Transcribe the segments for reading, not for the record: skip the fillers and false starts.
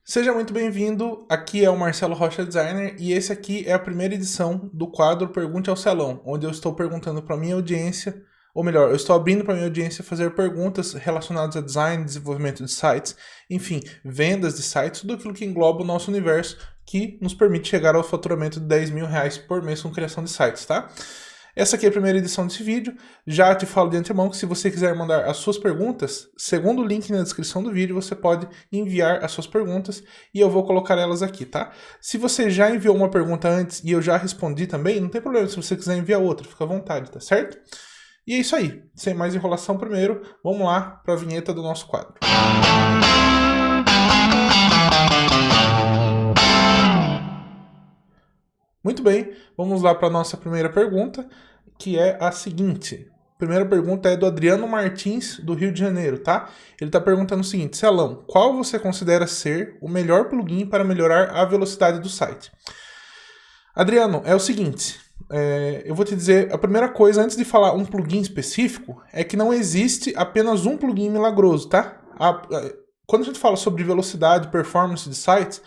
Seja muito bem-vindo, aqui é o Marcelo Rocha Designer e esse aqui é a primeira edição do quadro Pergunte ao Celão, onde eu estou perguntando para a minha audiência, ou melhor, eu estou abrindo para a minha audiência fazer perguntas relacionadas a design, desenvolvimento de sites, enfim, vendas de sites, tudo aquilo que engloba o nosso universo que nos permite chegar ao faturamento de R$10.000 por mês com criação de sites, tá? Essa aqui é a primeira edição desse vídeo. Já te falo de antemão que se você quiser mandar as suas perguntas, segundo o link na descrição do vídeo, você pode enviar as suas perguntas e eu vou colocar elas aqui, tá? Se você já enviou uma pergunta antes e eu já respondi também, não tem problema se você quiser enviar outra, fica à vontade, tá certo? E é isso aí. Sem mais enrolação primeiro, vamos lá para a vinheta do nosso quadro. Muito bem, vamos lá para a nossa primeira pergunta, que é a seguinte. A primeira pergunta é do Adriano Martins, do Rio de Janeiro, tá? Ele está perguntando o seguinte: Celão, qual você considera ser o melhor plugin para melhorar a velocidade do site? Adriano, é o seguinte, eu vou te dizer, a primeira coisa, antes de falar um plugin específico, é que não existe apenas um plugin milagroso, tá? Quando a gente fala sobre velocidade, performance de sites,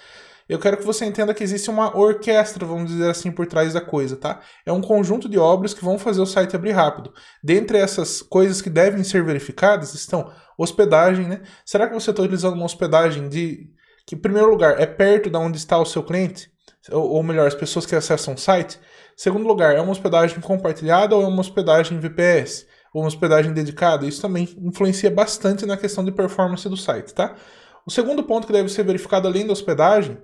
eu quero que você entenda que existe uma orquestra, vamos dizer assim, por trás da coisa, tá? É um conjunto de obras que vão fazer o site abrir rápido. Dentre essas coisas que devem ser verificadas estão hospedagem, né? Será que você está utilizando uma hospedagem que, em primeiro lugar, é perto de onde está o seu cliente? Ou melhor, as pessoas que acessam o site? Segundo lugar, é uma hospedagem compartilhada ou é uma hospedagem VPS? Ou uma hospedagem dedicada? Isso também influencia bastante na questão de performance do site, tá? O segundo ponto que deve ser verificado além da hospedagem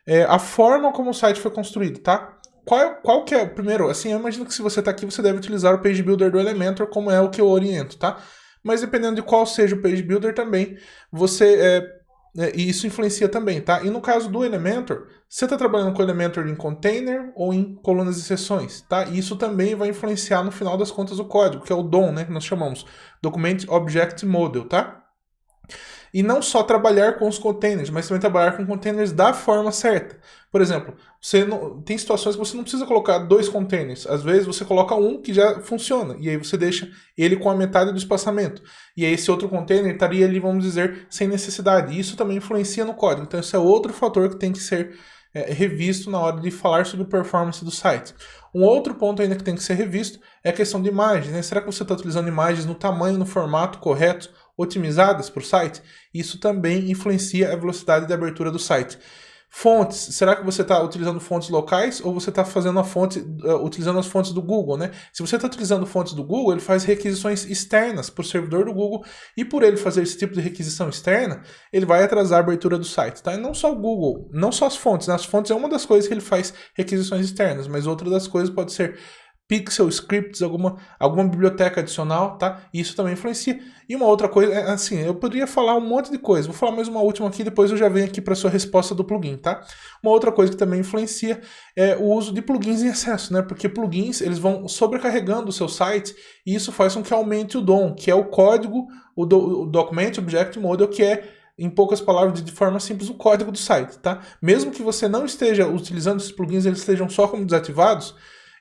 é a forma como o site foi construído, tá? Qual que é, primeiro, assim, eu imagino que se você está aqui, você deve utilizar o Page Builder do Elementor, como é o que eu oriento, tá? Mas dependendo de qual seja o Page Builder também, e isso influencia também, tá? E no caso do Elementor, você está trabalhando com o Elementor em container ou em colunas de seções, tá? E isso também vai influenciar no final das contas o código, que é o DOM, né? Que nós chamamos Document Object Model, tá? E não só trabalhar com os containers, mas também trabalhar com containers da forma certa. Por exemplo, tem situações que você não precisa colocar dois containers. Às vezes você coloca um que já funciona, e aí você deixa ele com a metade do espaçamento. E aí esse outro container estaria ali, vamos dizer, sem necessidade. E isso também influencia no código. Então esse é outro fator que tem que ser revisto na hora de falar sobre performance do site. Um outro ponto ainda que tem que ser revisto é a questão de imagens, né? Será que você está utilizando imagens no tamanho, no formato correto, otimizadas para o site? Isso também influencia a velocidade de abertura do site. Fontes, será que você está utilizando fontes locais ou você está fazendo utilizando as fontes do Google, né? Se você está utilizando fontes do Google, ele faz requisições externas para o servidor do Google e por ele fazer esse tipo de requisição externa, ele vai atrasar a abertura do site, tá? E não só o Google, não só as fontes, né? As fontes é uma das coisas que ele faz requisições externas, mas outra das coisas pode ser Pixel, scripts, alguma biblioteca adicional, tá? Isso também influencia. E uma outra coisa, assim, eu poderia falar um monte de coisa. Vou falar mais uma última aqui, depois eu já venho aqui para sua resposta do plugin, tá? Uma outra coisa que também influencia é o uso de plugins em excesso, né? Porque plugins, eles vão sobrecarregando o seu site e isso faz com que aumente o DOM, que é o código, o Document Object Model, que é, em poucas palavras, de forma simples, o código do site, tá? Mesmo que você não esteja utilizando esses plugins, eles estejam só como desativados,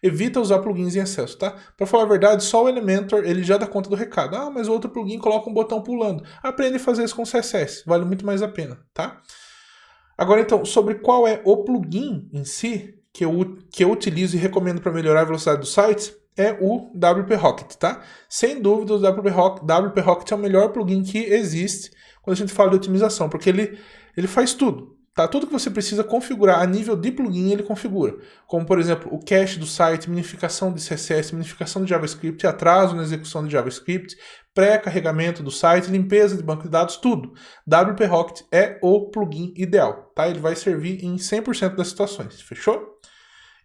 evita usar plugins em excesso, tá? Para falar a verdade, só o Elementor ele já dá conta do recado. Ah, mas o outro plugin coloca um botão pulando. Aprende a fazer isso com CSS, vale muito mais a pena, tá? Agora então, sobre qual é o plugin em si que eu utilizo e recomendo para melhorar a velocidade do site, é o WP Rocket, tá? Sem dúvida, o WP Rocket é o melhor plugin que existe quando a gente fala de otimização, porque ele faz tudo. Tá? Tudo que você precisa configurar a nível de plugin, ele configura. Como, por exemplo, o cache do site, minificação de CSS, minificação de JavaScript, atraso na execução de JavaScript, pré-carregamento do site, limpeza de banco de dados, tudo. WP Rocket é o plugin ideal. Tá? Ele vai servir em 100% das situações. Fechou?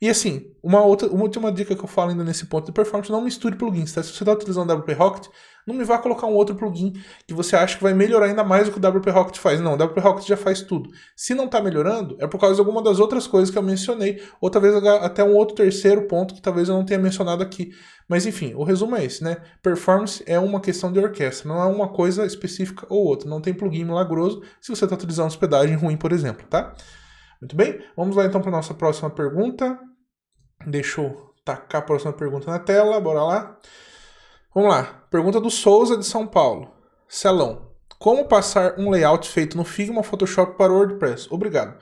E assim, uma última dica que eu falo ainda nesse ponto de performance: não misture plugins, tá? Se você está utilizando o WP Rocket, não me vá colocar um outro plugin que você acha que vai melhorar ainda mais o que o WP Rocket faz. Não, o WP Rocket já faz tudo. Se não está melhorando, é por causa de alguma das outras coisas que eu mencionei, ou talvez até um outro terceiro ponto que talvez eu não tenha mencionado aqui. Mas enfim, o resumo é esse, né? Performance é uma questão de orquestra, não é uma coisa específica ou outra. Não tem plugin milagroso se você está utilizando hospedagem ruim, por exemplo, tá? Muito bem, vamos lá então para a nossa próxima pergunta. Deixa eu tacar a próxima pergunta na tela, bora lá. Vamos lá, pergunta do Souza de São Paulo. Celão, Como passar um layout feito no Figma ou Photoshop para o WordPress? Obrigado.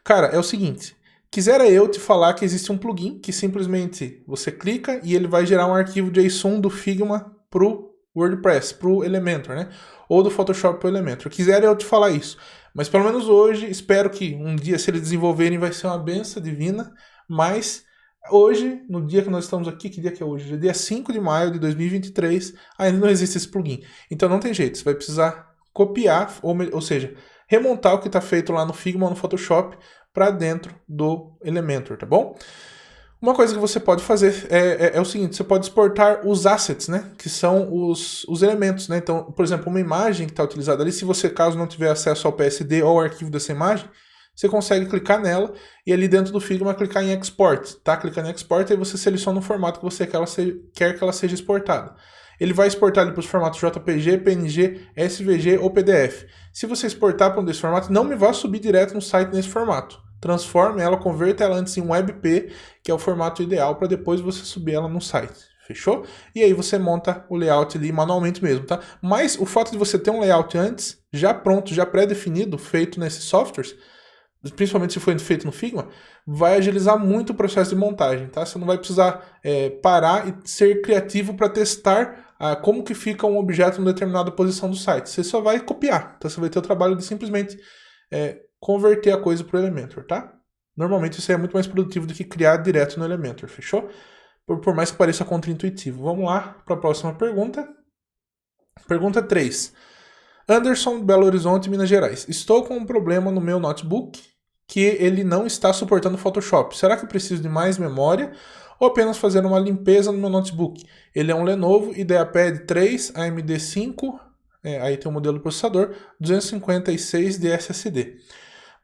Cara, é o seguinte, quisera eu te falar que existe um plugin que simplesmente você clica e ele vai gerar um arquivo JSON do Figma pro WordPress, pro Elementor, né? Ou do Photoshop pro Elementor. Quisera eu te falar isso. Mas pelo menos hoje, espero que um dia, se eles desenvolverem, vai ser uma benção divina. Mas hoje, no dia que nós estamos aqui, que dia que é hoje? Dia 5 de maio de 2023, ainda não existe esse plugin. Então não tem jeito, você vai precisar copiar, ou seja, remontar o que está feito lá no Figma ou no Photoshop para dentro do Elementor, tá bom? Uma coisa que você pode fazer é o seguinte, você pode exportar os assets, né? Que são os elementos, né? Então, por exemplo, uma imagem que está utilizada ali, se você, caso não tiver acesso ao PSD ou ao arquivo dessa imagem, você consegue clicar nela e ali dentro do Figma clicar em Export, tá? Clicando em Export, aí você seleciona o formato que você quer que ela seja exportada. Ele vai exportar para os formatos JPG, PNG, SVG ou PDF. Se você exportar para um desses formatos, não me vá subir direto no site nesse formato. Transforme ela, converta ela antes em WebP, que é o formato ideal, para depois você subir ela no site. Fechou? E aí você monta o layout ali manualmente mesmo, tá? Mas o fato de você ter um layout antes, já pronto, já pré-definido, feito nesses softwares, principalmente se for feito no Figma, vai agilizar muito o processo de montagem, tá? Você não vai precisar parar e ser criativo para testar como que fica um objeto em determinada posição do site. Você só vai copiar, então você vai ter o trabalho de simplesmente converter a coisa para o Elementor, tá? Normalmente isso aí é muito mais produtivo do que criar direto no Elementor, fechou? Por mais que pareça contraintuitivo. Vamos lá para a próxima pergunta. Pergunta 3. Anderson, Belo Horizonte, Minas Gerais. Estou com um problema no meu notebook que ele não está suportando Photoshop. Será que eu preciso de mais memória ou apenas fazer uma limpeza no meu notebook? Ele é um Lenovo IdeaPad 3 AMD 5, aí tem o modelo do processador, 256 de SSD.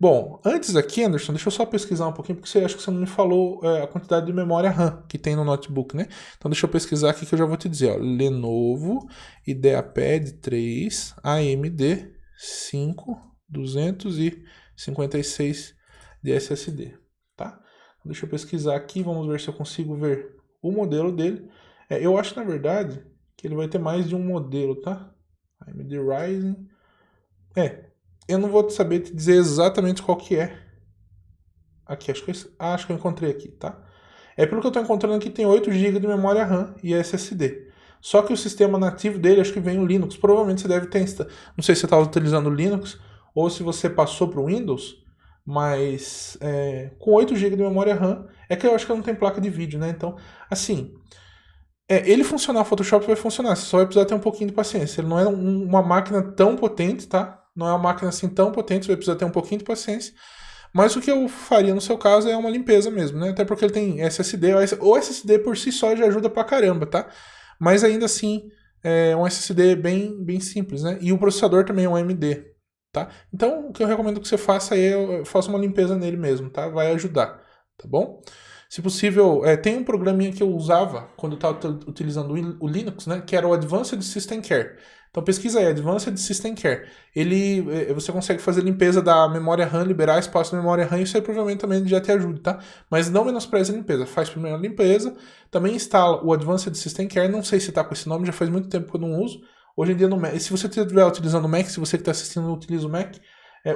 Bom, antes aqui, Anderson, deixa eu só pesquisar um pouquinho, porque acho que você não me falou a quantidade de memória RAM que tem no notebook, né? Então deixa eu pesquisar aqui que eu já vou te dizer, ó. Lenovo IdeaPad 3 AMD 5 256 de SSD, tá? Deixa eu pesquisar aqui, vamos ver se eu consigo ver o modelo dele. Eu acho, na verdade, que ele vai ter mais de um modelo, tá? AMD Ryzen. Eu não vou saber te dizer exatamente qual que é. Aqui, acho que eu encontrei aqui, tá? Pelo que eu estou encontrando aqui, tem 8 GB de memória RAM e SSD. Só que o sistema nativo dele, acho que vem o Linux. Provavelmente você deve ter... Não sei se você está utilizando o Linux ou se você passou para o Windows, mas com 8 GB de memória RAM, é que eu acho que não tem placa de vídeo, né? Então, assim... ele funcionar, o Photoshop vai funcionar, você só vai precisar ter um pouquinho de paciência. Ele não é uma máquina tão potente, tá? Não é uma máquina assim tão potente, você vai precisar ter um pouquinho de paciência. Mas o que eu faria no seu caso é uma limpeza mesmo, né? Até porque ele tem SSD, o SSD por si só já ajuda pra caramba, tá? Mas ainda assim, é um SSD bem simples, né? E o processador também é um AMD, tá? Então, o que eu recomendo que você faça faça uma limpeza nele mesmo, tá? Vai ajudar, tá bom? Se possível, tem um programinha que eu usava quando eu estava utilizando o Linux, né? Que era o Advanced System Care. Então pesquisa aí, Advanced System Care. Você consegue fazer limpeza da memória RAM, liberar espaço da memória RAM, isso aí provavelmente também já te ajuda, tá? Mas não menospreze a limpeza, faz primeiro a limpeza, também instala o Advanced System Care, não sei se tá com esse nome, já faz muito tempo que eu não uso. Hoje em dia no Mac, se você estiver utilizando o Mac, se você que está assistindo utiliza o Mac,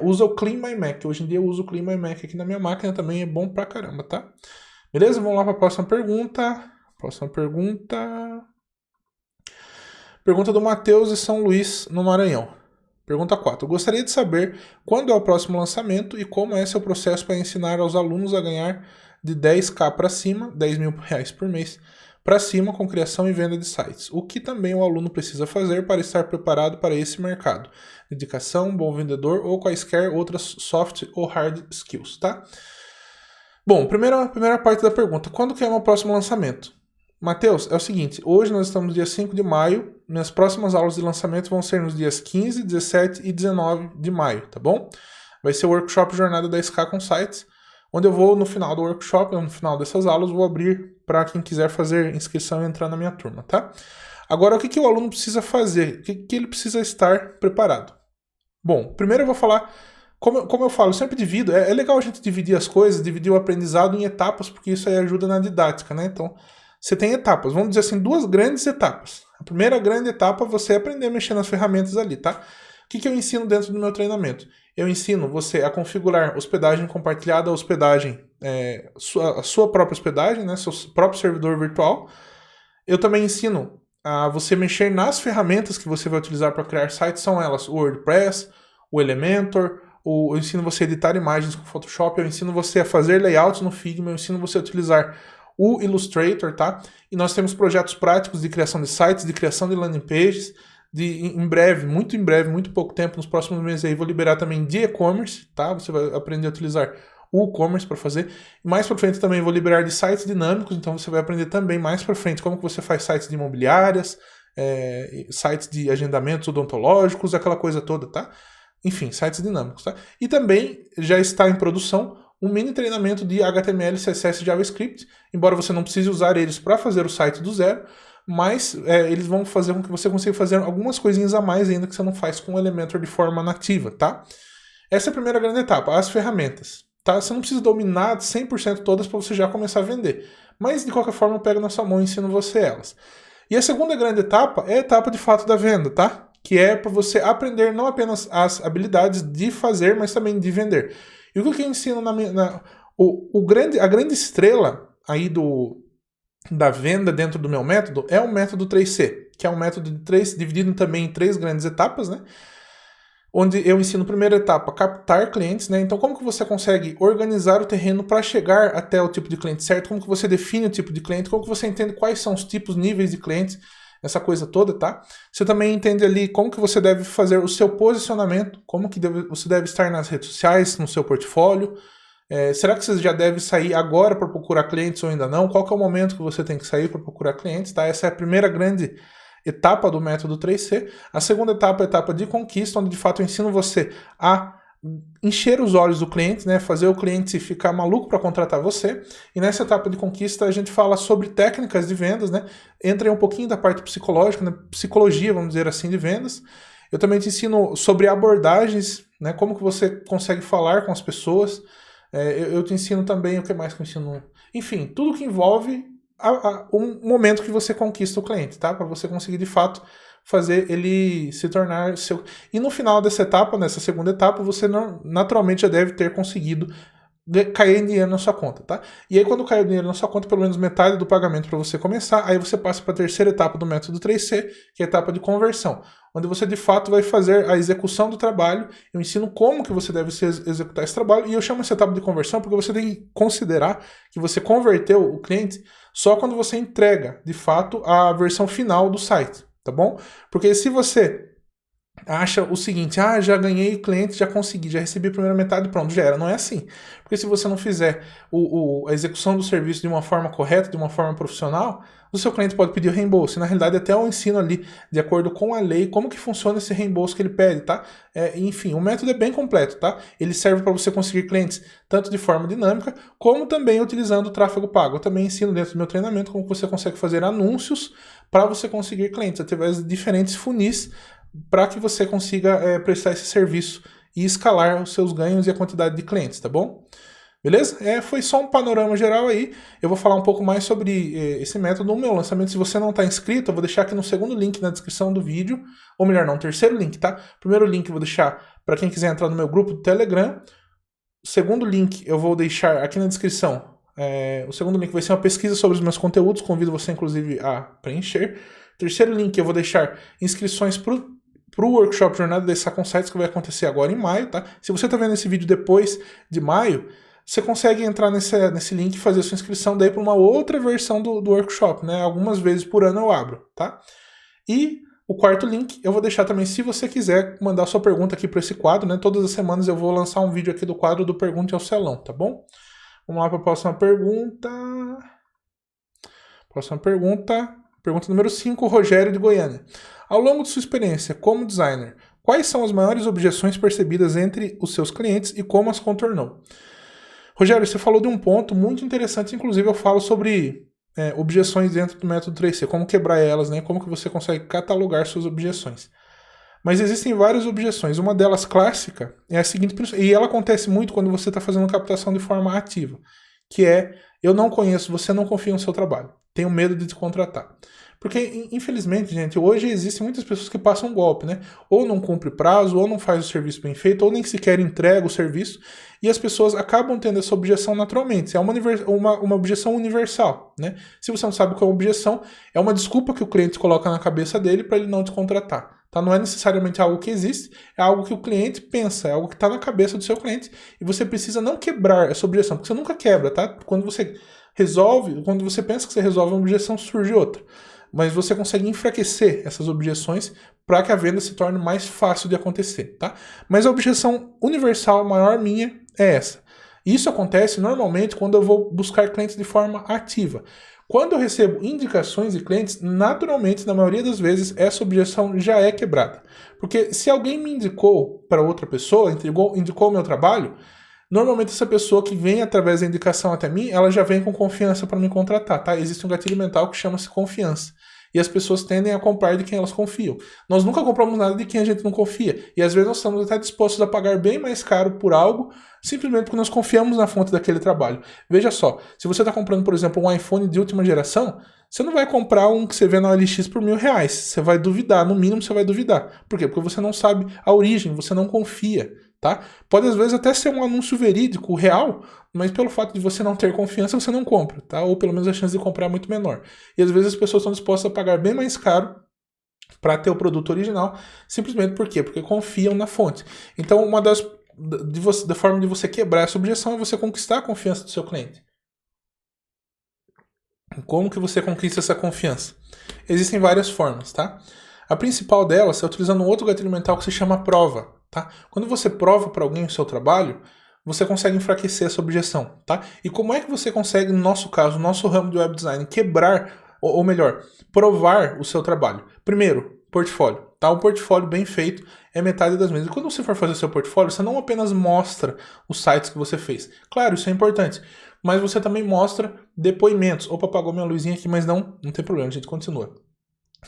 usa o Clean My Mac. Hoje em dia eu uso o Clean My Mac aqui na minha máquina, também é bom pra caramba, tá? Beleza? Vamos lá para a próxima pergunta. Pergunta do Matheus de São Luís, no Maranhão. Pergunta 4. Eu gostaria de saber quando é o próximo lançamento e como é seu processo para ensinar aos alunos a ganhar de 10k para cima, 10 mil reais por mês, para cima com criação e venda de sites. O que também o aluno precisa fazer para estar preparado para esse mercado. Dedicação, bom vendedor ou quaisquer outras soft ou hard skills, tá? Bom, primeira parte da pergunta. Quando que é o meu próximo lançamento? Matheus, é o seguinte. Hoje nós estamos no dia 5 de maio. Minhas próximas aulas de lançamento vão ser nos dias 15, 17 e 19 de maio, tá bom? Vai ser o workshop Jornada 10K com Sites, onde eu vou, no final do workshop, no final dessas aulas, vou abrir para quem quiser fazer inscrição e entrar na minha turma, tá? Agora, o que o aluno precisa fazer? O que ele precisa estar preparado? Bom, primeiro eu vou falar... Como eu falo, eu sempre divido, é legal a gente dividir as coisas, dividir o aprendizado em etapas, porque isso aí ajuda na didática, né? Então, você tem etapas, vamos dizer assim, 2 grandes etapas. A primeira grande etapa é você aprender a mexer nas ferramentas ali, tá? que eu ensino dentro do meu treinamento? Eu ensino você a configurar hospedagem compartilhada, hospedagem, a sua própria hospedagem, né, seu próprio servidor virtual. Eu também ensino a você mexer nas ferramentas que você vai utilizar para criar sites, são elas o WordPress, o Elementor, eu ensino você a editar imagens com Photoshop, eu ensino você a fazer layouts no Figma, eu ensino você a utilizar o Illustrator, tá? E nós temos projetos práticos de criação de sites, de criação de landing pages, em breve, muito pouco tempo, nos próximos meses aí, vou liberar também de e-commerce, tá? Você vai aprender a utilizar o e-commerce para fazer. Mais para frente também vou liberar de sites dinâmicos, então você vai aprender também mais para frente como que você faz sites de imobiliárias, sites de agendamentos odontológicos, aquela coisa toda, tá? Enfim, sites dinâmicos, tá? E também já está em produção um mini treinamento de HTML, CSS e JavaScript, embora você não precise usar eles para fazer o site do zero, mas eles vão fazer com que você consiga fazer algumas coisinhas a mais ainda que você não faz com o Elementor de forma nativa, tá? Essa é a primeira grande etapa, as ferramentas. Tá? Você não precisa dominar 100% todas para você já começar a vender. Mas, de qualquer forma, eu pego na sua mão e ensino você elas. E a segunda grande etapa é a etapa de fato da venda, tá? Que é para você aprender não apenas as habilidades de fazer, mas também de vender. E o que eu ensino a grande estrela aí da venda dentro do meu método é o método 3C, que é um método de dividido também em 3 grandes etapas, né? Onde eu ensino, primeira etapa, captar clientes, né? Então, como que você consegue organizar o terreno para chegar até o tipo de cliente certo? Como que você define o tipo de cliente? Como que você entende quais são os tipos, níveis de clientes? Essa coisa toda, tá? Você também entende ali como que você deve fazer o seu posicionamento, como que você deve estar nas redes sociais, no seu portfólio. Será que você já deve sair agora para procurar clientes ou ainda não? Qual que é o momento que você tem que sair para procurar clientes, tá? Essa é a primeira grande etapa do método 3C. A segunda etapa é a etapa de conquista, onde de fato eu ensino você a encher os olhos do cliente, né, fazer o cliente ficar maluco para contratar você. E nessa etapa de conquista a gente fala sobre técnicas de vendas, né, entra um pouquinho da parte psicológica, né, psicologia, vamos dizer assim, de vendas. Eu também te ensino sobre abordagens, né, como que você consegue falar com as pessoas. Eu te ensino também, o que mais que eu ensino? Enfim, tudo que envolve um momento que você conquista o cliente, tá? Para você conseguir de fato fazer ele se tornar seu. E no final dessa etapa, nessa segunda etapa, você naturalmente já deve ter conseguido cair dinheiro na sua conta, tá? E aí quando cai o dinheiro na sua conta, pelo menos metade do pagamento para você começar, aí você passa para a terceira etapa do método 3C, que é a etapa de conversão, onde você de fato vai fazer a execução do trabalho. Eu ensino como que você deve executar esse trabalho, e eu chamo essa etapa de conversão porque você tem que considerar que você converteu o cliente só quando você entrega, de fato, a versão final do site, tá bom? Porque se você acha o seguinte, já ganhei cliente, já consegui, já recebi a primeira metade, pronto, já era. Não é assim. Porque se você não fizer a execução do serviço de uma forma correta, de uma forma profissional, o seu cliente pode pedir o reembolso. E na realidade até eu ensino ali, de acordo com a lei, como que funciona esse reembolso que ele pede, tá? Enfim, o método é bem completo, tá? Ele serve para você conseguir clientes tanto de forma dinâmica, como também utilizando o tráfego pago. Eu também ensino dentro do meu treinamento como você consegue fazer anúncios para você conseguir clientes, através de diferentes funis, para que você consiga prestar esse serviço e escalar os seus ganhos e a quantidade de clientes, tá bom? Beleza? Foi só um panorama geral aí. Eu vou falar um pouco mais sobre esse método no meu lançamento. Se você não está inscrito, eu vou deixar aqui no segundo link na descrição do vídeo. Ou melhor, não, terceiro link, tá? Primeiro link eu vou deixar para quem quiser entrar no meu grupo do Telegram. O segundo link eu vou deixar aqui na descrição. O segundo link vai ser uma pesquisa sobre os meus conteúdos. Convido você, inclusive, a preencher. Terceiro link eu vou deixar inscrições para o workshop Jornada Dessa com Sites, que vai acontecer agora em maio, tá? Se você está vendo esse vídeo depois de maio, você consegue entrar nesse link e fazer a sua inscrição daí para uma outra versão do workshop, né? Algumas vezes por ano eu abro, tá? E o quarto link eu vou deixar também, se você quiser mandar sua pergunta aqui para esse quadro, né? Todas as semanas eu vou lançar um vídeo aqui do quadro do Pergunte ao Celão, tá bom? Vamos lá para a próxima pergunta. Pergunta número 5, Rogério de Goiânia. Ao longo de sua experiência como designer, quais são as maiores objeções percebidas entre os seus clientes e como as contornou? Rogério, você falou de um ponto muito interessante, inclusive eu falo sobre objeções dentro do método 3C, como quebrar elas, né? Como que você consegue catalogar suas objeções. Mas existem várias objeções. Uma delas clássica é a seguinte, e ela acontece muito quando você está fazendo captação de forma ativa, que é: eu não conheço, você não confia no seu trabalho, tenho medo de te contratar. Porque, infelizmente, gente, hoje existem muitas pessoas que passam golpe, né? Ou não cumpre prazo, ou não faz o serviço bem feito, ou nem sequer entrega o serviço, e as pessoas acabam tendo essa objeção naturalmente. É uma objeção universal, né? Se você não sabe o que é uma objeção, é uma desculpa que o cliente coloca na cabeça dele para ele não te contratar. Tá? Não é necessariamente algo que existe, é algo que o cliente pensa, é algo que está na cabeça do seu cliente, e você precisa não quebrar essa objeção, porque você nunca quebra, tá? Quando você pensa que você resolve uma objeção, surge outra. Mas você consegue enfraquecer essas objeções para que a venda se torne mais fácil de acontecer, tá? Mas a objeção universal maior minha é essa. Isso acontece normalmente quando eu vou buscar clientes de forma ativa. Quando eu recebo indicações de clientes, naturalmente, na maioria das vezes, essa objeção já é quebrada. Porque se alguém me indicou para outra pessoa, indicou o meu trabalho, normalmente essa pessoa que vem através da indicação até mim, ela já vem com confiança para me contratar, tá? Existe um gatilho mental que chama-se confiança. E as pessoas tendem a comprar de quem elas confiam. Nós nunca compramos nada de quem a gente não confia. E às vezes nós estamos até dispostos a pagar bem mais caro por algo, simplesmente porque nós confiamos na fonte daquele trabalho. Veja só, se você está comprando, por exemplo, um iPhone de última geração, você não vai comprar um que você vê na OLX por R$1.000. Você vai duvidar, no mínimo você vai duvidar. Por quê? Porque você não sabe a origem, você não confia. Tá? Pode às vezes até ser um anúncio verídico, real, mas pelo fato de você não ter confiança, você não compra, tá? Ou pelo menos a chance de comprar é muito menor. E às vezes as pessoas estão dispostas a pagar bem mais caro para ter o produto original, simplesmente por quê? Porque confiam na fonte. Então, uma da forma de você quebrar essa objeção é você conquistar a confiança do seu cliente. Como que você conquista essa confiança? Existem várias formas, tá? A principal delas é utilizando um outro gatilho mental que se chama prova, tá? Quando você prova para alguém o seu trabalho, você consegue enfraquecer essa objeção, tá? E como é que você consegue, no nosso caso, no nosso ramo de web design, quebrar, ou melhor, provar o seu trabalho? Primeiro, portfólio, tá? Um portfólio bem feito é metade das mesmas. E quando você for fazer o seu portfólio, você não apenas mostra os sites que você fez. Claro, isso é importante. Mas você também mostra depoimentos. Opa, apagou minha luzinha aqui, mas não tem problema, a gente continua.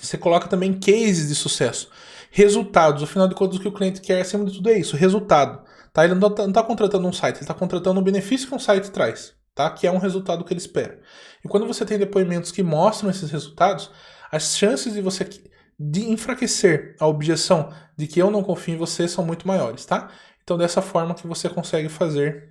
Você coloca também cases de sucesso, resultados. Afinal de contas, o que o cliente quer acima de tudo é isso, resultado. Tá? Ele não está contratando um site, ele está contratando o benefício que um site traz, tá? Que é um resultado que ele espera. E quando você tem depoimentos que mostram esses resultados, as chances de você de enfraquecer a objeção de que eu não confio em você são muito maiores, tá? Então, dessa forma que você consegue fazer,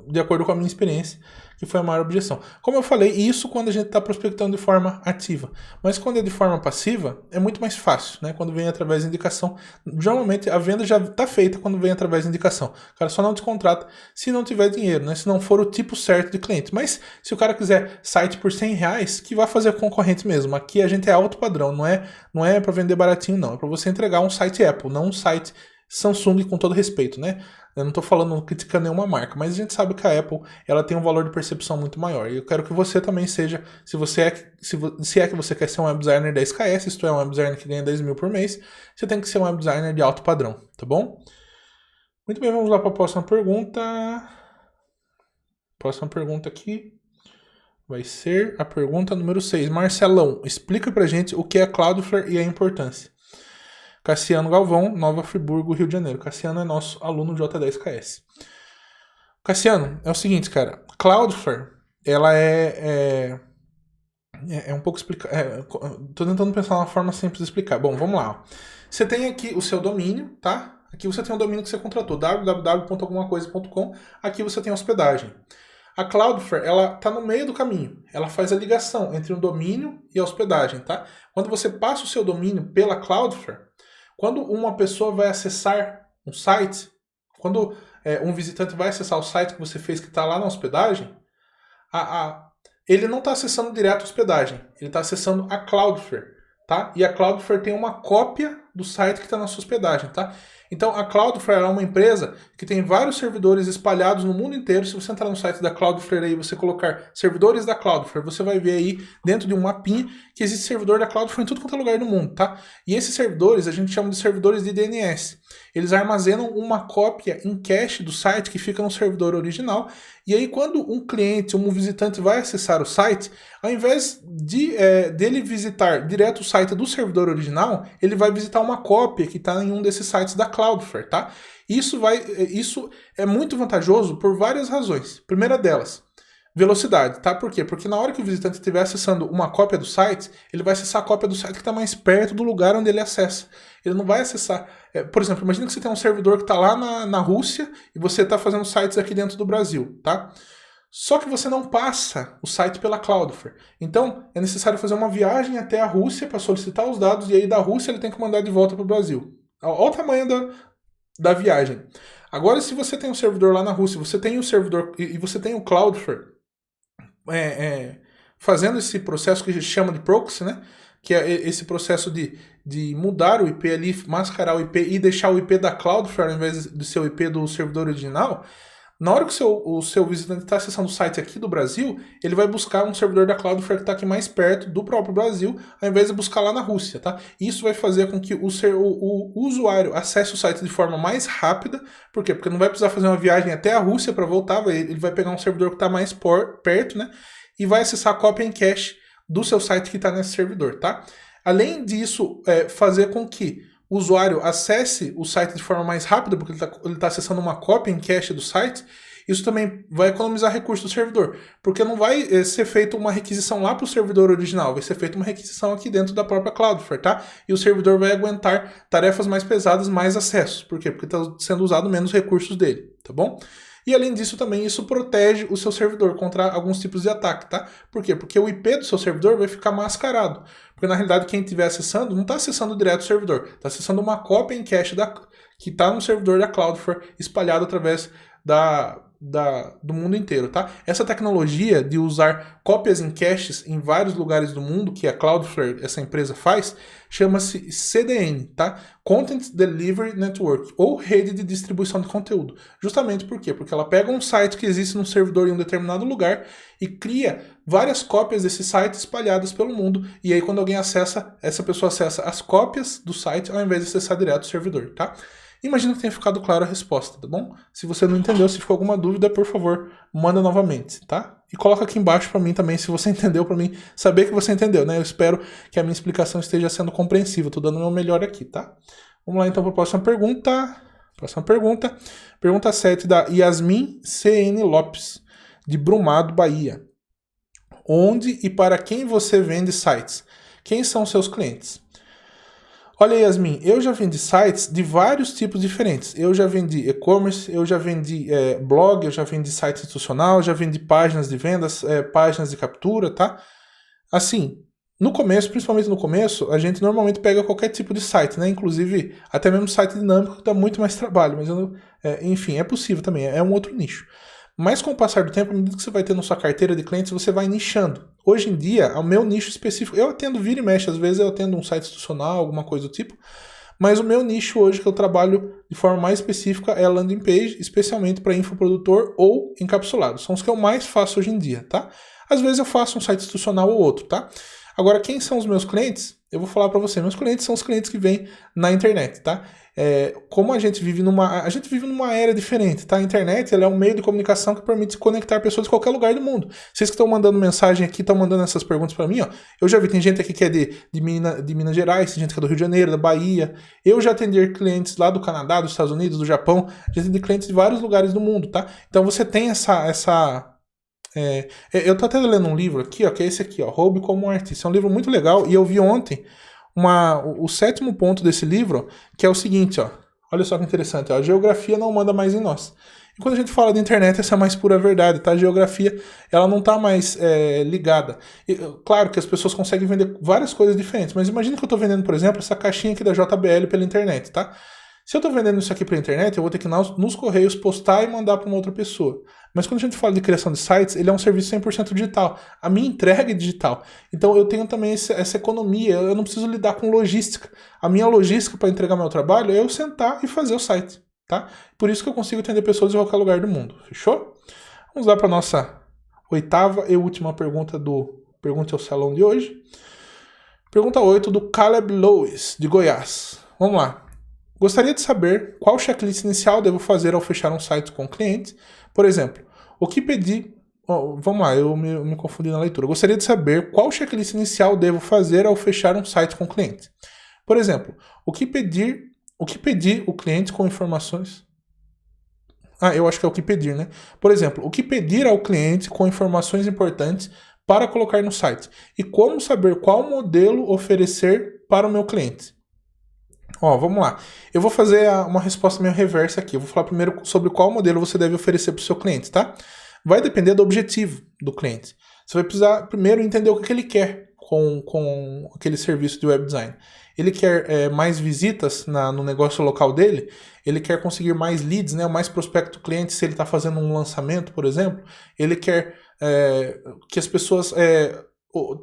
de acordo com a minha experiência, que foi a maior objeção. Como eu falei, isso quando a gente está prospectando de forma ativa. Mas quando é de forma passiva, é muito mais fácil, né? Quando vem através de indicação. Normalmente a venda já está feita quando vem através de indicação. O cara só não te contrata se não tiver dinheiro, né? Se não for o tipo certo de cliente. Mas se o cara quiser site por R$100, que vai fazer concorrente mesmo. Aqui a gente é alto padrão, não é para vender baratinho, não. É para você entregar um site Apple, não um site Samsung, com todo respeito, né? Eu não estou falando, criticando nenhuma marca, mas a gente sabe que a Apple, ela tem um valor de percepção muito maior. E eu quero que você também seja, se é que você quer ser um web designer 10KS, isto é, um web designer que ganha 10 mil por mês, você tem que ser um web designer de alto padrão, tá bom? Muito bem, vamos lá para a próxima pergunta. Próxima pergunta aqui vai ser a pergunta número 6. Marcelão, explica pra gente o que é Cloudflare e a importância. Cassiano Galvão, Nova Friburgo, Rio de Janeiro. Cassiano é nosso aluno de J10KS. Cassiano, é o seguinte, cara. Cloudflare, ela é um pouco explicado. Tô tentando pensar uma forma simples de explicar. Bom, vamos lá. Você tem aqui o seu domínio, tá? Aqui você tem o domínio que você contratou, www.algumacoisa.com. Aqui você tem a hospedagem. A Cloudflare, ela tá no meio do caminho. Ela faz a ligação entre o domínio e a hospedagem, tá? Quando você passa o seu domínio pela Cloudflare, quando uma pessoa vai acessar um site, quando um visitante vai acessar o site que você fez que está lá na hospedagem, ele não está acessando direto a hospedagem, ele está acessando a Cloudflare, tá? E a Cloudflare tem uma cópia do site que está na sua hospedagem, tá? Então a Cloudflare é uma empresa que tem vários servidores espalhados no mundo inteiro. Se você entrar no site da Cloudflare aí, você colocar servidores da Cloudflare, você vai ver aí dentro de um mapinha que existe servidor da Cloudflare em tudo quanto é lugar do mundo, tá? E esses servidores a gente chama de servidores de DNS. Eles armazenam uma cópia em cache do site que fica no servidor original. E aí quando um cliente, um visitante vai acessar o site, ao invés dele visitar direto o site do servidor original, ele vai visitar uma cópia que está em um desses sites da Cloudflare, tá? Isso é muito vantajoso por várias razões. Primeira delas, velocidade, tá? Por quê? Porque na hora que o visitante estiver acessando uma cópia do site, ele vai acessar a cópia do site que está mais perto do lugar onde ele acessa. Ele não vai acessar... por exemplo, imagina que você tem um servidor que está lá na Rússia e você está fazendo sites aqui dentro do Brasil, tá? Só que você não passa o site pela Cloudflare. Então, é necessário fazer uma viagem até a Rússia para solicitar os dados e aí da Rússia ele tem que mandar de volta para o Brasil. Olha o tamanho da viagem. Agora, se você tem um servidor lá na Rússia, você tem o servidor e você tem o Cloudflare fazendo esse processo que a gente chama de proxy, né? Que é esse processo de mudar o IP ali, mascarar o IP e deixar o IP da Cloudflare ao invés de ser o IP do servidor original. Na hora que o seu visitante está acessando o site aqui do Brasil, ele vai buscar um servidor da Cloudflare que está aqui mais perto do próprio Brasil, ao invés de buscar lá na Rússia, tá? Isso vai fazer com que o usuário acesse o site de forma mais rápida. Por quê? Porque não vai precisar fazer uma viagem até a Rússia para voltar, ele vai pegar um servidor que está mais perto, né? E vai acessar a cópia em cache do seu site que está nesse servidor, tá? Além disso, fazer com que o usuário acesse o site de forma mais rápida, porque ele tá acessando uma cópia em cache do site, isso também vai economizar recursos do servidor, porque não vai ser feita uma requisição lá para o servidor original, vai ser feita uma requisição aqui dentro da própria Cloudflare, tá? E o servidor vai aguentar tarefas mais pesadas, mais acessos. Por quê? Porque está sendo usado menos recursos dele, tá bom? E além disso também isso protege o seu servidor contra alguns tipos de ataque, tá? Por quê? Porque o IP do seu servidor vai ficar mascarado. Porque na realidade quem estiver acessando não está acessando direto o servidor, está acessando uma cópia em cache que está no servidor da Cloudflare espalhado através do mundo inteiro, tá? Essa tecnologia de usar cópias em caches em vários lugares do mundo, que a Cloudflare, essa empresa, faz, chama-se CDN, tá? Content Delivery Network, ou rede de distribuição de conteúdo. Justamente por quê? Porque ela pega um site que existe num servidor em um determinado lugar e cria várias cópias desse site espalhadas pelo mundo, e aí quando alguém acessa, essa pessoa acessa as cópias do site ao invés de acessar direto o servidor, tá? Imagino que tenha ficado claro a resposta, tá bom? Se você não entendeu, se ficou alguma dúvida, por favor, manda novamente, tá? E coloca aqui embaixo para mim também se você entendeu, para mim saber que você entendeu, né? Eu espero que a minha explicação esteja sendo compreensível, tô dando o meu melhor aqui, tá? Vamos lá então para a próxima pergunta. Pergunta 7 da Yasmin CN Lopes, de Brumado, Bahia. Onde e para quem você vende sites? Quem são seus clientes? Olha, Yasmin, eu já vendi sites de vários tipos diferentes. Eu já vendi e-commerce, eu já vendi blog, eu já vendi site institucional, já vendi páginas de vendas, páginas de captura, tá? Assim, no começo, principalmente no começo, a gente normalmente pega qualquer tipo de site, né? Inclusive, até mesmo site dinâmico que dá muito mais trabalho, mas enfim, é possível também, é um outro nicho. Mas com o passar do tempo, à medida que você vai tendo sua carteira de clientes, você vai nichando. Hoje em dia, o meu nicho específico, eu atendo vira e mexe, às vezes eu atendo um site institucional, alguma coisa do tipo, mas o meu nicho hoje que eu trabalho de forma mais específica é a landing page, especialmente para infoprodutor ou encapsulado. São os que eu mais faço hoje em dia, tá? Às vezes eu faço um site institucional ou outro, tá? Agora, quem são os meus clientes? Eu vou falar para você. Meus clientes são os clientes que vêm na internet, tá? Como a gente vive numa era diferente, tá? A internet ela é um meio de comunicação que permite conectar pessoas de qualquer lugar do mundo. Vocês que estão mandando mensagem aqui, estão mandando essas perguntas para mim, ó. Eu já vi, tem gente aqui que é de Minas Gerais, tem gente que é do Rio de Janeiro, da Bahia. Eu já atendi clientes lá do Canadá, dos Estados Unidos, do Japão. Já atendi clientes de vários lugares do mundo, tá? Então você tem eu tô até lendo um livro aqui, ó, que é esse aqui, ó, Roube como um Artista. É um livro muito legal e eu vi ontem o 7º ponto desse livro, que é o seguinte, ó. Olha só que interessante, ó, a geografia não manda mais em nós. E quando a gente fala de internet, essa é a mais pura verdade, tá? A geografia, ela não tá mais ligada. E, claro que as pessoas conseguem vender várias coisas diferentes, mas imagina que eu tô vendendo, por exemplo, essa caixinha aqui da JBL pela internet, tá? Se eu estou vendendo isso aqui pela internet, eu vou ter que nos correios postar e mandar para uma outra pessoa. Mas quando a gente fala de criação de sites, ele é um serviço 100% digital. A minha entrega é digital. Então eu tenho também essa economia, eu não preciso lidar com logística. A minha logística para entregar meu trabalho é eu sentar e fazer o site, tá? Por isso que eu consigo atender pessoas de qualquer lugar do mundo. Fechou? Vamos lá para a nossa 8ª e última pergunta do Pergunte ao Salão de hoje. Pergunta 8 do Caleb Lewis, de Goiás. Vamos lá. Gostaria de saber qual checklist inicial devo fazer ao fechar um site com cliente. Por exemplo, o que pedir... vamos lá, eu me confundi na leitura. Gostaria de saber qual checklist inicial devo fazer ao fechar um site com cliente. Por exemplo, o que pedir o cliente com informações... Eu acho que é o que pedir, né? Por exemplo, o que pedir ao cliente com informações importantes para colocar no site. E como saber qual modelo oferecer para o meu cliente. Vamos lá. Eu vou fazer uma resposta meio reversa aqui. Eu vou falar primeiro sobre qual modelo você deve oferecer para o seu cliente, tá? Vai depender do objetivo do cliente. Você vai precisar primeiro entender o que ele quer com aquele serviço de web design. Ele quer mais visitas no negócio local dele, ele quer conseguir mais leads, né, mais prospecto cliente se ele está fazendo um lançamento, por exemplo, ele quer que as pessoas...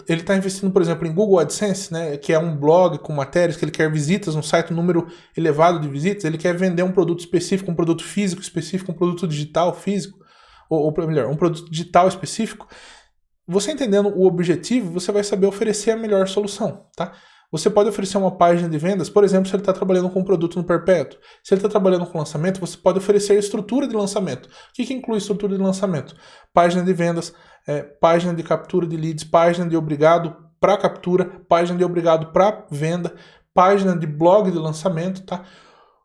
ele está investindo, por exemplo, em Google AdSense, né, que é um blog com matérias, que ele quer visitas no site, um número elevado de visitas, ele quer vender um produto específico, um produto físico específico, um produto digital físico, ou melhor, um produto digital específico. Você entendendo o objetivo, você vai saber oferecer a melhor solução, tá? Você pode oferecer uma página de vendas, por exemplo, se ele está trabalhando com um produto no perpétuo. Se ele está trabalhando com lançamento, você pode oferecer estrutura de lançamento. O que inclui estrutura de lançamento? Página de vendas, página de captura de leads, página de obrigado para captura, página de obrigado para venda, página de blog de lançamento, tá?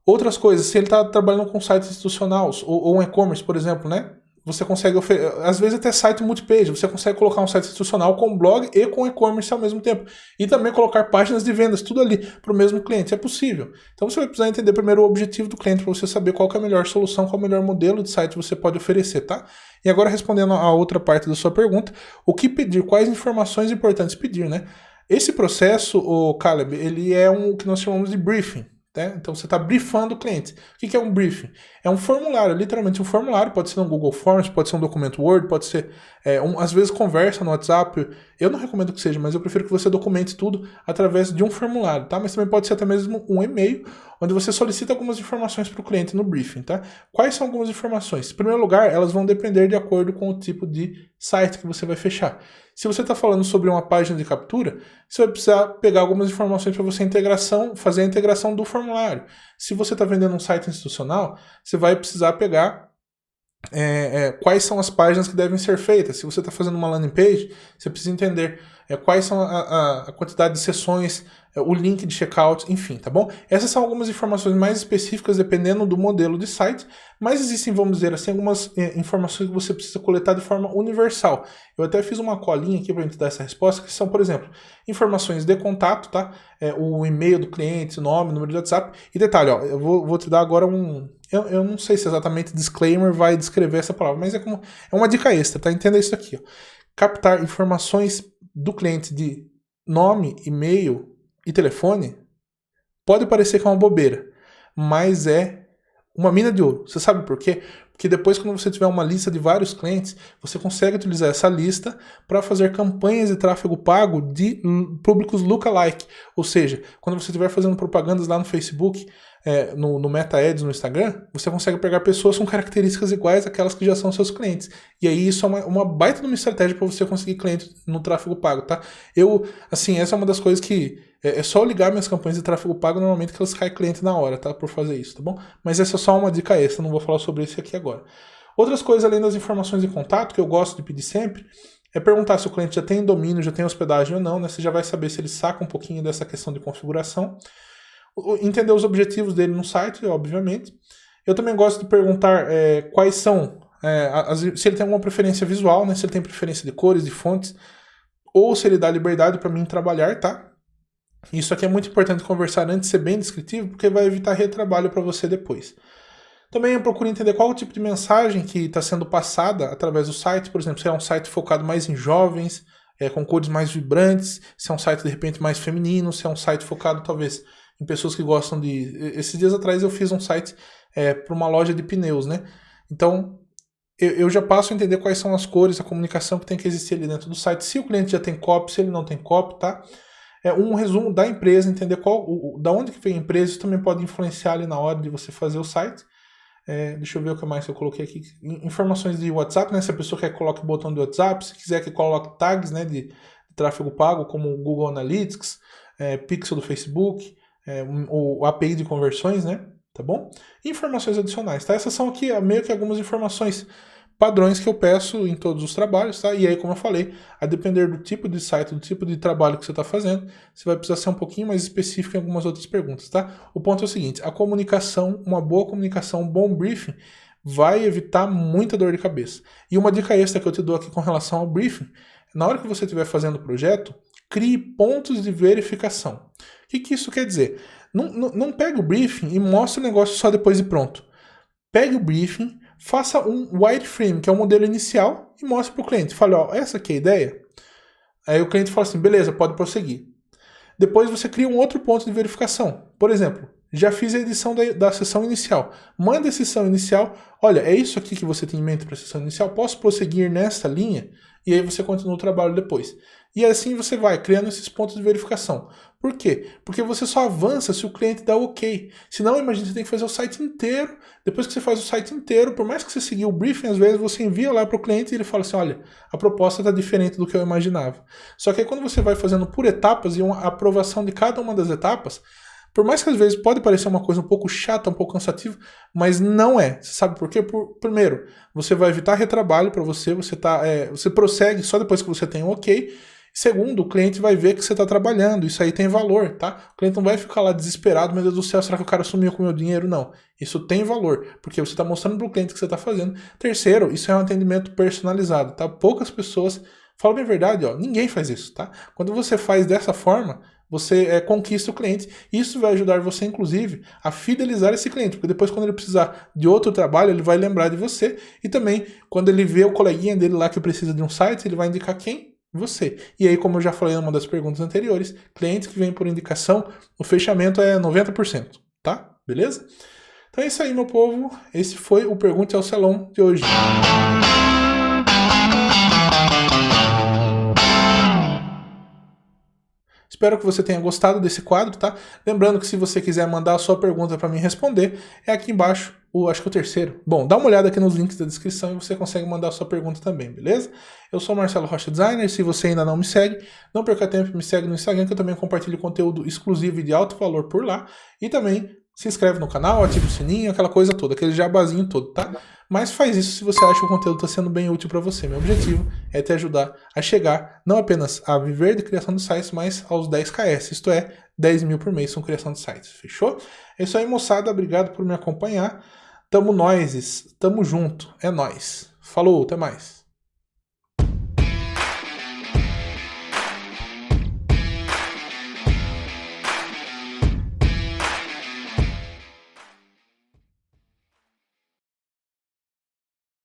Outras coisas, se ele está trabalhando com sites institucionais ou um e-commerce, por exemplo, né? Você consegue às vezes até site multipage, você consegue colocar um site institucional com blog e com e-commerce ao mesmo tempo. E também colocar páginas de vendas, tudo ali para o mesmo cliente, é possível. Então você vai precisar entender primeiro o objetivo do cliente para você saber qual que é a melhor solução, qual é o melhor modelo de site você pode oferecer, tá? E agora respondendo a outra parte da sua pergunta, o que pedir, quais informações importantes pedir, né? Esse processo, Caleb, ele é o que nós chamamos de briefing. Então você está briefando o cliente. O que é um briefing? É um formulário, literalmente um formulário, pode ser um Google Forms, pode ser um documento Word, pode ser, às vezes, conversa no WhatsApp. Eu não recomendo que seja, mas eu prefiro que você documente tudo através de um formulário, tá? Mas também pode ser até mesmo um e-mail, onde você solicita algumas informações para o cliente no briefing, tá? Quais são algumas informações? Em primeiro lugar, elas vão depender de acordo com o tipo de site que você vai fechar. Se você está falando sobre uma página de captura, você vai precisar pegar algumas informações para você fazer a integração do formulário. Se você está vendendo um site institucional, você vai precisar pegar quais são as páginas que devem ser feitas. Se você está fazendo uma landing page, você precisa entender quais são a quantidade de sessões, o link de checkout, enfim, tá bom? Essas são algumas informações mais específicas dependendo do modelo de site, mas existem, vamos dizer assim, algumas informações que você precisa coletar de forma universal. Eu até fiz uma colinha aqui para a gente dar essa resposta, que são, por exemplo, informações de contato, tá? O e-mail do cliente, o nome, número de WhatsApp. E detalhe, eu vou te dar agora eu não sei se exatamente disclaimer vai descrever essa palavra, mas é uma dica extra, tá? Entenda isso aqui, ó. Captar informações do cliente de nome, e-mail e telefone pode parecer que é uma bobeira, mas é uma mina de ouro. Você sabe por quê? Porque depois, quando você tiver uma lista de vários clientes, você consegue utilizar essa lista para fazer campanhas de tráfego pago de públicos lookalike. Ou seja, quando você estiver fazendo propagandas lá no Facebook, no Meta Ads, no Instagram, você consegue pegar pessoas com características iguais àquelas que já são seus clientes. E aí isso é uma baita de uma estratégia para você conseguir cliente no tráfego pago, tá? Essa é uma das coisas que é só ligar minhas campanhas de tráfego pago, normalmente que elas caem cliente na hora, tá? Por fazer isso, tá bom? Mas essa é só uma dica extra, não vou falar sobre isso aqui agora. Outras coisas além das informações de contato, que eu gosto de pedir sempre, é perguntar se o cliente já tem domínio, já tem hospedagem ou não, né? Você já vai saber se ele saca um pouquinho dessa questão de configuração. Entender os objetivos dele no site, obviamente. Eu também gosto de perguntar quais são, se ele tem alguma preferência visual, né? Se ele tem preferência de cores, de fontes, ou se ele dá liberdade para mim trabalhar, tá? Isso aqui é muito importante conversar antes de ser bem descritivo, porque vai evitar retrabalho para você depois. Também eu procuro entender qual o tipo de mensagem que está sendo passada através do site, por exemplo, se é um site focado mais em jovens, com cores mais vibrantes, se é um site de repente mais feminino, se é um site focado talvez em pessoas que gostam de... Esses dias atrás eu fiz um site para uma loja de pneus, né? Então eu já passo a entender quais são as cores, a comunicação que tem que existir ali dentro do site, se o cliente já tem copy, se ele não tem copy, tá? Um resumo da empresa, entender da onde que vem a empresa, isso também pode influenciar ali na hora de você fazer o site. Deixa eu ver o que mais eu coloquei aqui. Informações de WhatsApp, né? Se a pessoa quer que coloque o botão de WhatsApp, se quiser que coloque tags, né, de tráfego pago, como o Google Analytics, Pixel do Facebook, o API de conversões, né? Tá bom? E informações adicionais, tá? Essas são aqui meio que algumas informações padrões que eu peço em todos os trabalhos, tá? E aí, como eu falei, a depender do tipo de site, do tipo de trabalho que você está fazendo, você vai precisar ser um pouquinho mais específico em algumas outras perguntas, tá? O ponto é o seguinte, a comunicação, uma boa comunicação, um bom briefing, vai evitar muita dor de cabeça. E uma dica extra que eu te dou aqui com relação ao briefing, na hora que você estiver fazendo o projeto, crie pontos de verificação. O que isso quer dizer? Não pegue o briefing e mostre o negócio só depois de pronto. Pegue o briefing, faça um wireframe, que é o modelo inicial, e mostre para o cliente. Fale, ó, essa aqui é a ideia. Aí o cliente fala assim, beleza, pode prosseguir. Depois você cria um outro ponto de verificação. Por exemplo, já fiz a edição da sessão inicial. Manda a sessão inicial. Olha, é isso aqui que você tem em mente para a sessão inicial? Posso prosseguir nessa linha? E aí você continua o trabalho depois. E assim você vai criando esses pontos de verificação. Por quê? Porque você só avança se o cliente dá ok. Senão, imagina, você tem que fazer o site inteiro. Depois que você faz o site inteiro, por mais que você seguir o briefing, às vezes você envia lá para o cliente e ele fala assim, olha, a proposta está diferente do que eu imaginava. Só que aí quando você vai fazendo por etapas e uma aprovação de cada uma das etapas, por mais que às vezes pode parecer uma coisa um pouco chata, um pouco cansativa, mas não é. Você sabe por quê? Primeiro, você vai evitar retrabalho para você, você prossegue só depois que você tem um ok. Segundo, o cliente vai ver que você está trabalhando, isso aí tem valor, tá? O cliente não vai ficar lá desesperado, meu Deus do céu, será que o cara sumiu com o meu dinheiro? Não, isso tem valor, porque você está mostrando para o cliente que você está fazendo. Terceiro, isso é um atendimento personalizado, tá? Poucas pessoas, falo bem a verdade, ó, ninguém faz isso, tá? Quando você faz dessa forma, você conquista o cliente. Isso vai ajudar você, inclusive, a fidelizar esse cliente, porque depois, quando ele precisar de outro trabalho, ele vai lembrar de você. E também, quando ele vê o coleguinha dele lá que precisa de um site, ele vai indicar quem? Você. E aí, como eu já falei numa das perguntas anteriores, clientes que vêm por indicação, o fechamento é 90%, tá? Beleza? Então é isso aí, meu povo. Esse foi o Pergunte ao Salão de hoje. Espero que você tenha gostado desse quadro, tá? Lembrando que se você quiser mandar a sua pergunta para mim responder, é aqui embaixo, acho que o terceiro. Bom, dá uma olhada aqui nos links da descrição e você consegue mandar a sua pergunta também, beleza? Eu sou o Marcelo Rocha Designer, se você ainda não me segue, não perca tempo, me segue no Instagram, que eu também compartilho conteúdo exclusivo e de alto valor por lá. E também se inscreve no canal, ativa o sininho, aquela coisa toda, aquele jabazinho todo, tá? Mas faz isso se você acha que o conteúdo está sendo bem útil para você. Meu objetivo é te ajudar a chegar não apenas a viver de criação de sites, mas aos 10KS, isto é, 10 mil por mês com criação de sites, fechou? É isso aí, moçada, obrigado por me acompanhar. Tamo junto, é nóis. Falou, até mais.